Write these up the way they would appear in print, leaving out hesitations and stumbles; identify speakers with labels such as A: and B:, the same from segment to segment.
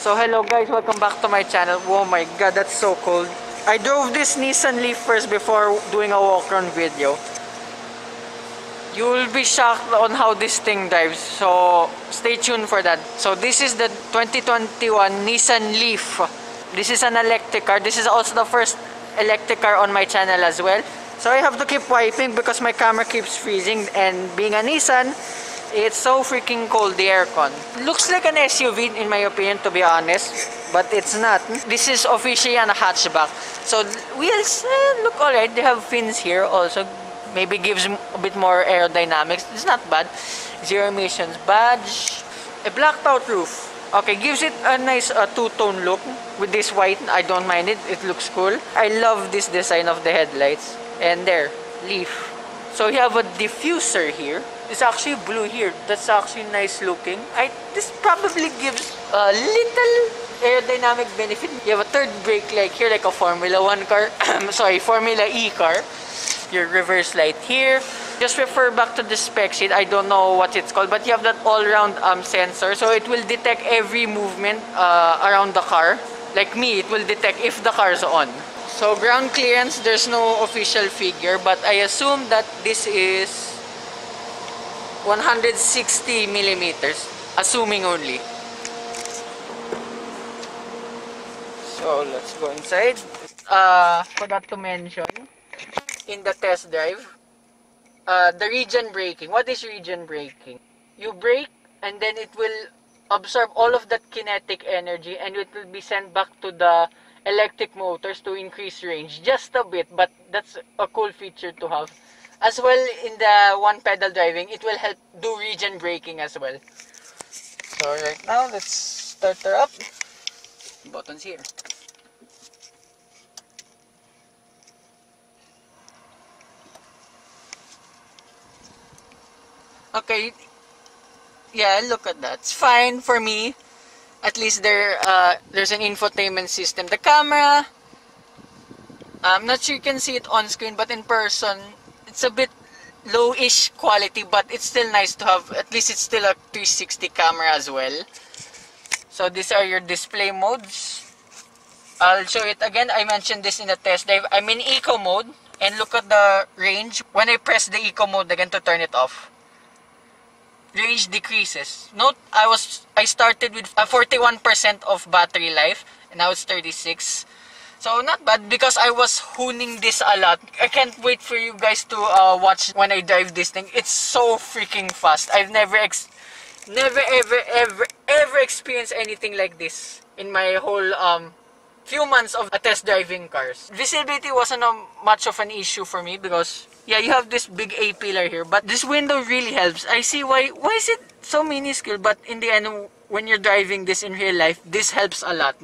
A: So hello guys, welcome back to my channel. Oh my god, that's so cold. I drove this Nissan LEAF first before doing a walk-around video. You will be shocked on how this thing drives, so stay tuned for that. So this is the 2021 Nissan LEAF. This is an electric car. This is also the first electric car on my channel as well. So I have to keep wiping because my camera keeps freezing, and being a Nissan, it's so freaking cold, the aircon. Looks like an SUV in my opinion, to be honest, but it's not. This is officially a hatchback. So wheels look alright. They have fins here also. Maybe gives a bit more aerodynamics. It's not bad. Zero emissions badge. A blacked out roof. Okay, gives it a nice two-tone look with this white. I don't mind it. It looks cool. I love this design of the headlights. And there, LEAF. So you have a diffuser here. It's actually blue here. That's actually nice looking. This probably gives a little aerodynamic benefit. You have a third brake light here, like a Formula 1 car. Sorry, Formula E car. Your reverse light here. Just refer back to the spec sheet. I don't know what it's called, but you have that all-round sensor. So it will detect every movement around the car. Like me, it will detect if the car is on. So ground clearance, there's no official figure, but I assume that this is 160 millimeters, assuming only. So let's go inside. Forgot to mention in the test drive, the regen braking. What is regen braking? You brake and then it will absorb all of that kinetic energy and it will be sent back to the electric motors to increase range just a bit, but that's a cool feature to have. As well, in the one pedal driving, it will help do regen braking as well. So right now, let's start her up. Buttons here. Okay, yeah, look at that. It's fine for me. At least there's an infotainment system. The camera, I'm not sure you can see it on screen, but in person, it's a bit low-ish quality, but it's still nice to have. At least it's still a 360 camera as well. So these are your display modes. I'll show it again. I mentioned this in the test drive. I'm in eco mode, and look at the range. When I press the eco mode again to turn it off, range decreases. Note, I started with 41% of battery life, and now it's 36. So not bad because I was honing this a lot. I can't wait for you guys to watch when I drive this thing. It's so freaking fast. I've never ever experienced anything like this in my whole few months of test driving cars. Visibility wasn't much of an issue for me because yeah, you have this big A pillar here, but this window really helps. I see why is it so minuscule, but in the end, when you're driving this in real life, this helps a lot.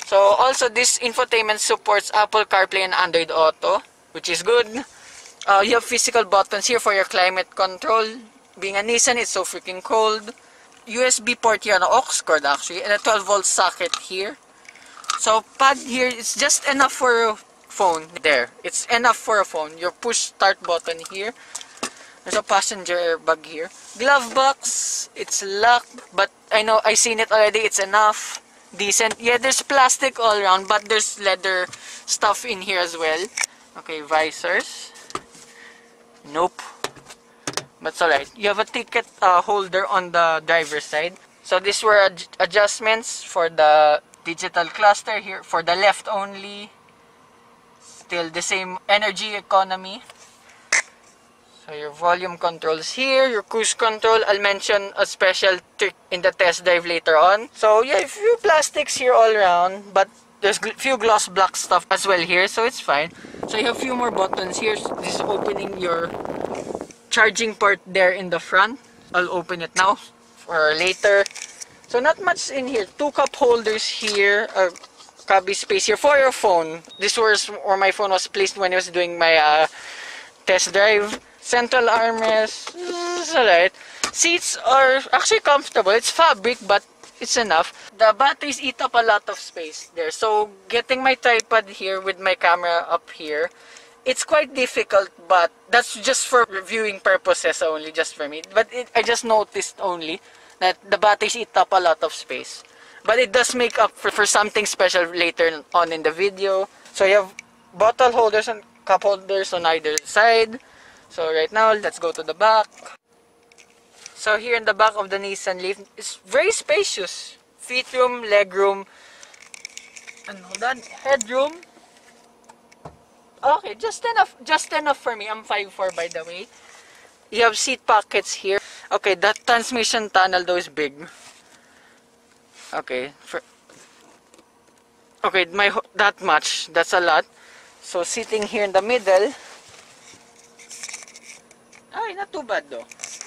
A: So also, this infotainment supports Apple CarPlay and Android Auto, which is good. You have physical buttons here for your climate control. Being a Nissan, it's so freaking cold. USB port here, an aux cord actually, and a 12-volt socket here. So pad here, it's just enough for phone. There, it's enough for a phone. Your push start button here. There's a passenger airbag here. Glove box, it's locked, but I know I've seen it already. It's enough, decent. Yeah, there's plastic all around, but there's leather stuff in here as well. Okay, visors. Nope, but it's alright. You have a ticket holder on the driver's side. So these were adjustments for the digital cluster here for the left only. Still the same energy economy. So your volume controls here, your cruise control. I'll mention a special trick in the test drive later on. So yeah, a few plastics here all around, but there's few gloss black stuff as well here, so it's fine. So you have a few more buttons here. This is opening your charging port there in the front. I'll open it now for later. So not much in here. Two cup holders here. Cubby space here for your phone. This was where my phone was placed when I was doing my test drive. Central armrest, it's alright. Seats are actually comfortable. It's fabric, but it's enough. The batteries eat up a lot of space there. So getting my tripod here with my camera up here, it's quite difficult, but that's just for reviewing purposes only, just for me. But I just noticed only that the batteries eat up a lot of space. but it does make up for something special later on in the video. So you have bottle holders and cup holders on either side. So right now, let's go to the back. So here in the back of the Nissan LEAF, it's very spacious. Feet room, leg room, and hold on, headroom. Okay, just enough for me. I'm 5'4" by the way. You have seat pockets here. Okay, that transmission tunnel though is big. Okay, that much. That's a lot. So sitting here in the middle. Ay, not too bad though.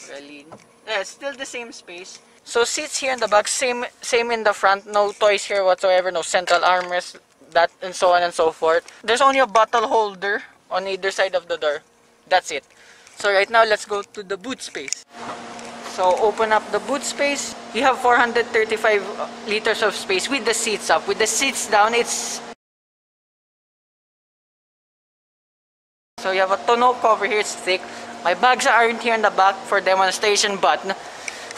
A: Really, yeah, still the same space. So seats here in the back, same in the front. No toys here whatsoever. No central armrest, that and so on and so forth. There's only a bottle holder on either side of the door. That's it. So right now, let's go to the boot space. So open up the boot space. You have 435 liters of space with the seats up. With the seats down, it's... So you have a tonneau cover here, it's thick. My bags aren't here in the back for demonstration, but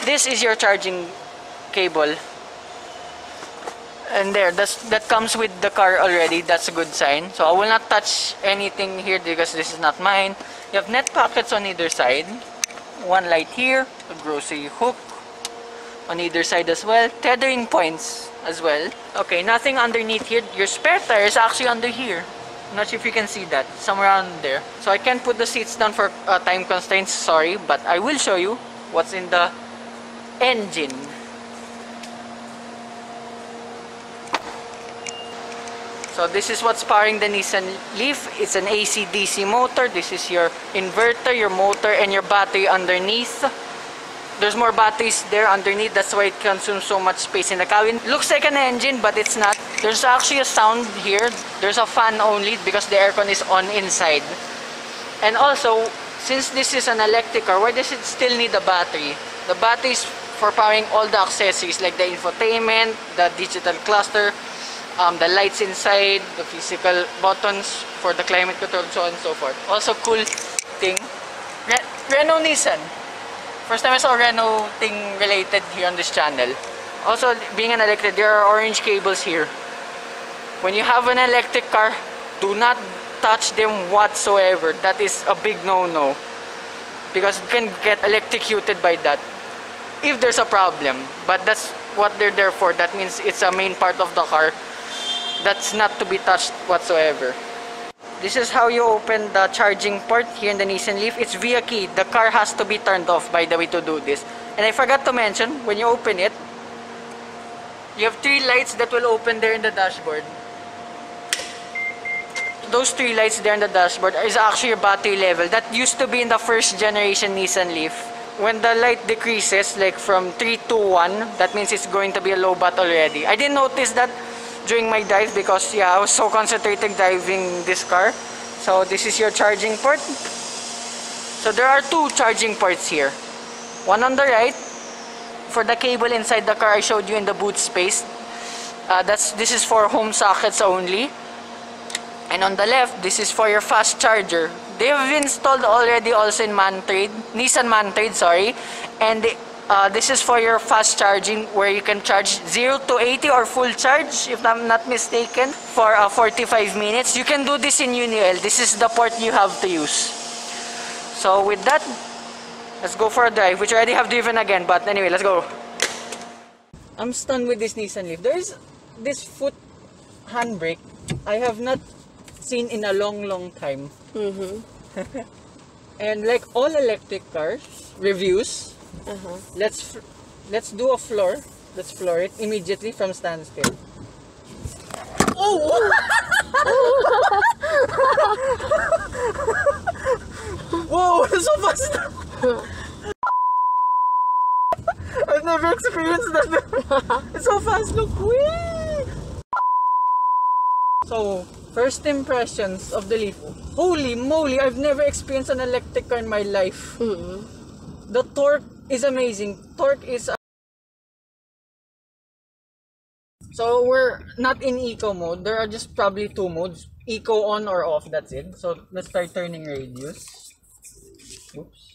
A: this is your charging cable. And there, that comes with the car already. That's a good sign. So I will not touch anything here because this is not mine. You have net pockets on either side. One light here, a grocery hook on either side as well. Tethering points as well. Okay, nothing underneath here. Your spare tire is actually under here. I'm not sure if you can see that. Somewhere around there. So I can't put the seats down for time constraints, sorry. But I will show you what's in the engine. So this is what's powering the Nissan LEAF. It's an AC-DC motor. This is your inverter, your motor, and your battery underneath. There's more batteries there underneath. That's why it consumes so much space in the cabin. Looks like an engine, but it's not. There's actually a sound here. There's a fan only because the aircon is on inside. And also, since this is an electric car, why does it still need a battery? The battery is for powering all the accessories like the infotainment, the digital cluster, the lights inside, the physical buttons for the climate control, so on and so forth. Also cool thing, Renault Nissan. First time I saw a Renault thing related here on this channel. Also, being an electric, there are orange cables here. When you have an electric car, do not touch them whatsoever. That is a big no-no. Because you can get electrocuted by that if there's a problem. But that's what they're there for. That means it's a main part of the car that's not to be touched whatsoever. This is how you open the charging port here in the Nissan LEAF. It's via key. The car has to be turned off, by the way, to do this. And I forgot to mention, when you open it, you have 3 lights that will open there in the dashboard. Those 3 lights there in the dashboard is actually your battery level. That used to be in the first generation Nissan LEAF. When the light decreases, like from 3 to 1, that means it's going to be a low bat already. I didn't notice that during my drive because I was so concentrated driving this car. So this is your charging port. So there are 2 charging ports here. One on the right for the cable inside the car I showed you in the boot space. This is for home sockets only. And on the left, this is for your fast charger. They have installed already also in Nissan Mantrade, sorry. And this is for your fast charging where you can charge 0 to 80 or full charge, if I'm not mistaken, for 45 minutes. You can do this in UNIL. This is the port you have to use. So with that, let's go for a drive, which I already have driven again. But anyway, let's go. I'm stunned with this Nissan LEAF. There's this foot handbrake I have not seen in a long time. And like all electric cars reviews, let's do a floor. Let's floor it immediately from standstill. Oh! Whoa! So fast! I've never experienced that. It's so fast. Look, whee! So, first impressions of the LEAF. Holy moly! I've never experienced an electric car in my life. The torque is amazing. Torque is... So we're not in eco mode. There are just probably 2 modes. Eco on or off, that's it. So let's start turning radius. Oops.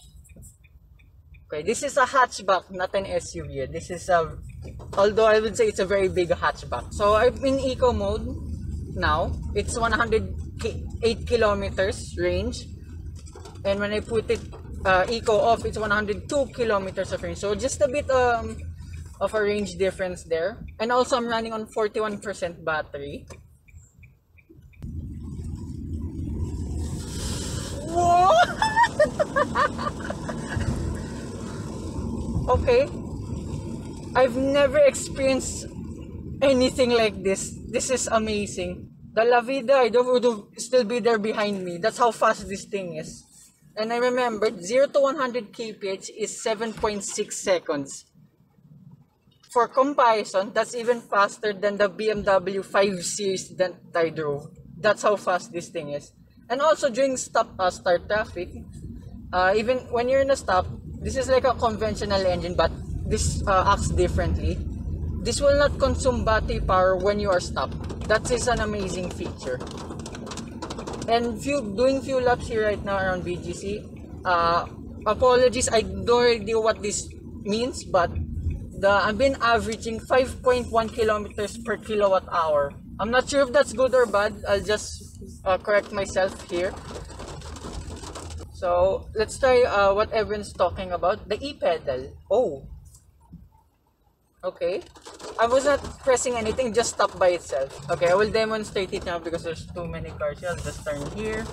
A: Okay, this is a hatchback, not an SUV. This is a, although I would say it's a very big hatchback. So I'm in eco mode now. It's 108 kilometers range, and when I put it eco off, it's 102 kilometers of range. So just a bit of a range difference there. And also I'm running on 41% battery. Whoa! Okay, I've never experienced anything like this. This is amazing. The La Vida, I would still be there behind me. That's how fast this thing is. And I remembered 0 to 100 kph is 7.6 seconds. For comparison, that's even faster than the BMW 5 Series that I drove. That's how fast this thing is. And also during start traffic, even when you're in a stop, this is like a conventional engine, but this acts differently. This will not consume battery power when you are stopped. That is an amazing feature. And doing few laps here right now around BGC. Apologies, I don't really know what this means, but I've been averaging 5.1 kilometers per kilowatt hour. I'm not sure if that's good or bad. I'll just correct myself here. So let's try what everyone's talking about, the e-pedal. Oh, okay. I was not pressing anything, just stopped by itself. Okay, I will demonstrate it now because there's too many cars here. I'll just turn here.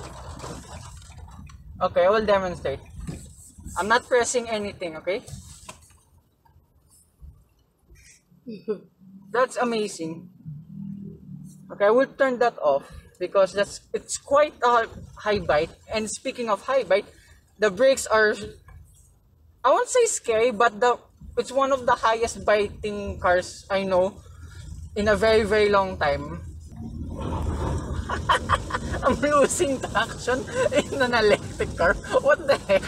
A: Okay, I will demonstrate. I'm not pressing anything, okay? That's amazing. Okay, I will turn that off because it's quite a high bite. And speaking of high bite, the brakes are, I won't say scary, but it's one of the highest biting cars I know in a very, very long time. I'm losing traction in an electric car. What the heck?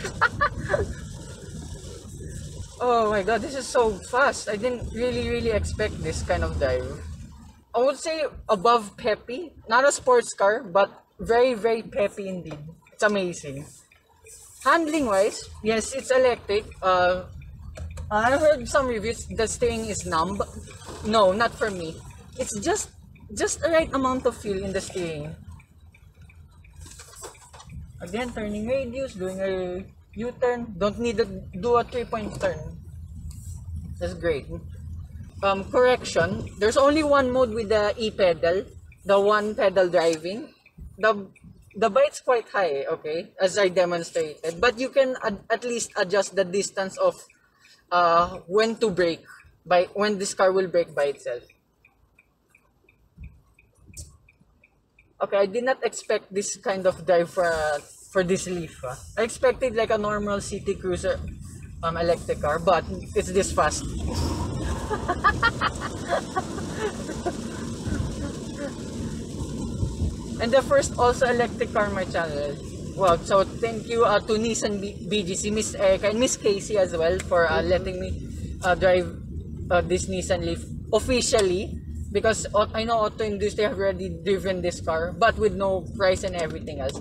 A: Oh my god, this is so fast. I didn't really expect this kind of drive. I would say above peppy. Not a sports car, but very, very peppy indeed. It's amazing. Handling wise, yes, it's electric. I heard some reviews the steering is numb. No, not for me. It's just the right amount of feel in the steering. Again, turning radius, doing a U-turn. Don't need to do a 3-point turn. That's great. Correction, there's only one mode with the e-pedal, the one pedal driving. The bite's quite high, okay, as I demonstrated, but you can at least adjust the distance of when to brake, when this car will brake by itself. Okay, I did not expect this kind of drive for this Leaf. I expected like a normal city cruiser electric car, but it's this fast. And the first also electric car on my channel. Wow, so thank you to Nissan BGC, Miss Erica, and Miss Casey as well for letting me drive this Nissan Leaf officially. Because I know auto industry have already driven this car, but with no price and everything else.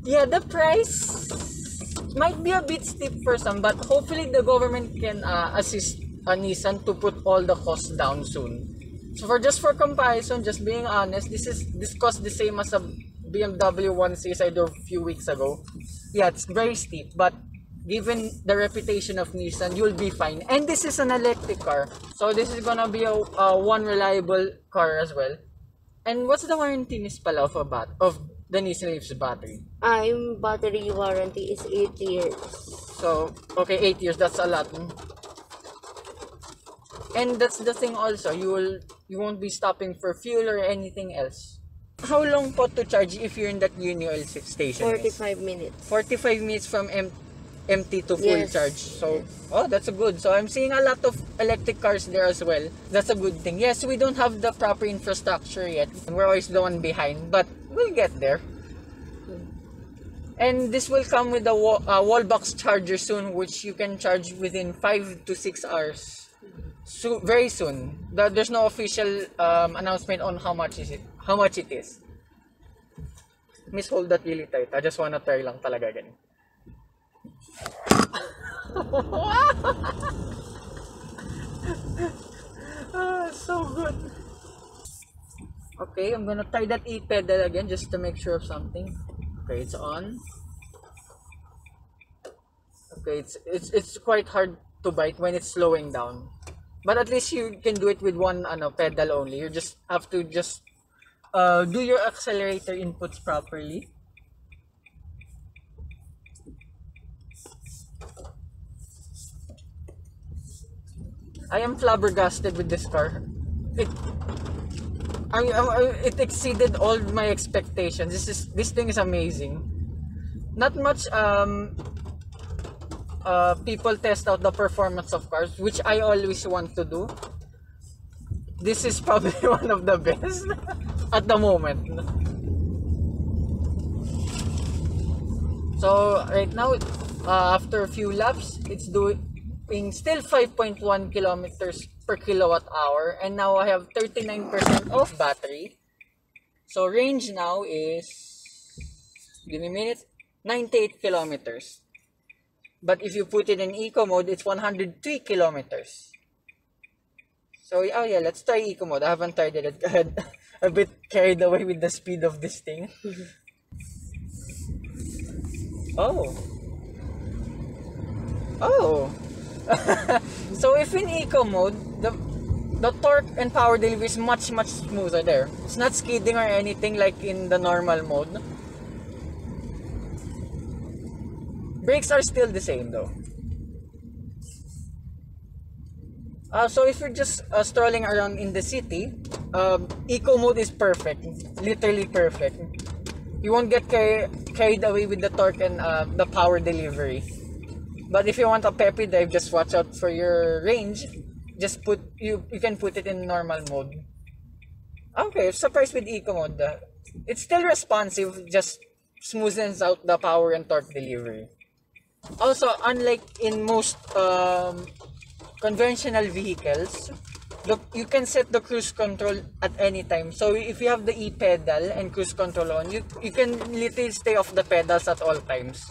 A: Yeah, the price might be a bit steep for some, but hopefully the government can assist Nissan to put all the costs down soon. So for comparison, just being honest, this costs the same as a BMW 1 Series I drove a few weeks ago. Yeah, it's very steep, but given the reputation of Nissan, you'll be fine. And this is an electric car, so this is gonna be a one reliable car as well. And what's the warranty, Miss pala, of the Nissan Leaf's battery?
B: Battery warranty is 8 years.
A: So okay, 8 years. That's a lot. And that's the thing also, you won't be stopping for fuel or anything else. How long po to charge if you're in that uni oil station?
B: 45 minutes.
A: 45 minutes from empty to full charge. So, oh, that's a good. So I'm seeing a lot of electric cars there as well. That's a good thing. Yes, we don't have the proper infrastructure yet. We're always the one behind, but we'll get there. And this will come with a wall box charger soon, which you can charge within 5 to 6 hours. So very soon. There's no official announcement on how much it is. Miss, hold that really tight. I just wanna try lang talaga ganun. So good. Okay, I'm gonna try that E-pedal again just to make sure of something. Okay, it's on. Okay, it's quite hard to bite when it's slowing down. But at least you can do it with one pedal only. You just have to do your accelerator inputs properly. I am flabbergasted with this car. It exceeded all my expectations. This thing is amazing. Not much people test out the performance of cars, which I always want to do. This is probably one of the best at the moment. So right now, after a few laps, it's doing still 5.1 kilometers per kilowatt hour, and now I have 39% of battery. So range now is, give me a minute, 98 kilometers. But if you put it in eco mode, it's 103 kilometers. So oh yeah, let's try eco mode. I haven't tried it. I got a bit carried away with the speed of this thing. Oh. So if in eco mode, the torque and power delivery is much smoother there. It's not skidding or anything like in the normal mode. Brakes are still the same though. So if you're just strolling around in the city, eco mode is perfect, literally perfect. You won't get carried away with the torque and the power delivery. But if you want a peppy drive, just watch out for your range. Just you can put it in normal mode. Okay, surprised with eco mode. It's still responsive, just smoothens out the power and torque delivery. Also, unlike in most conventional vehicles, you can set the cruise control at any time. So if you have the e-pedal and cruise control on, you can literally stay off the pedals at all times.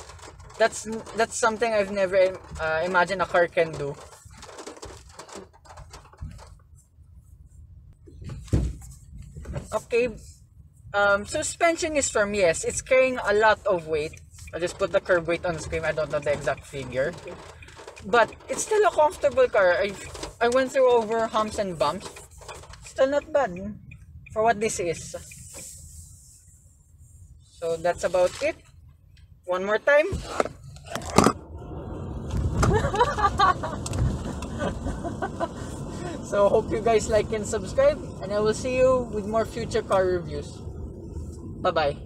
A: That's something I've never imagined a car can do. Okay, suspension is firm, yes. It's carrying a lot of weight. I'll just put the curb weight on the screen. I don't know the exact figure. But it's still a comfortable car. I went through over humps and bumps. Still not bad for what this is. So that's about it. One more time. So hope you guys like and subscribe, and I will see you with more future car reviews. Bye bye.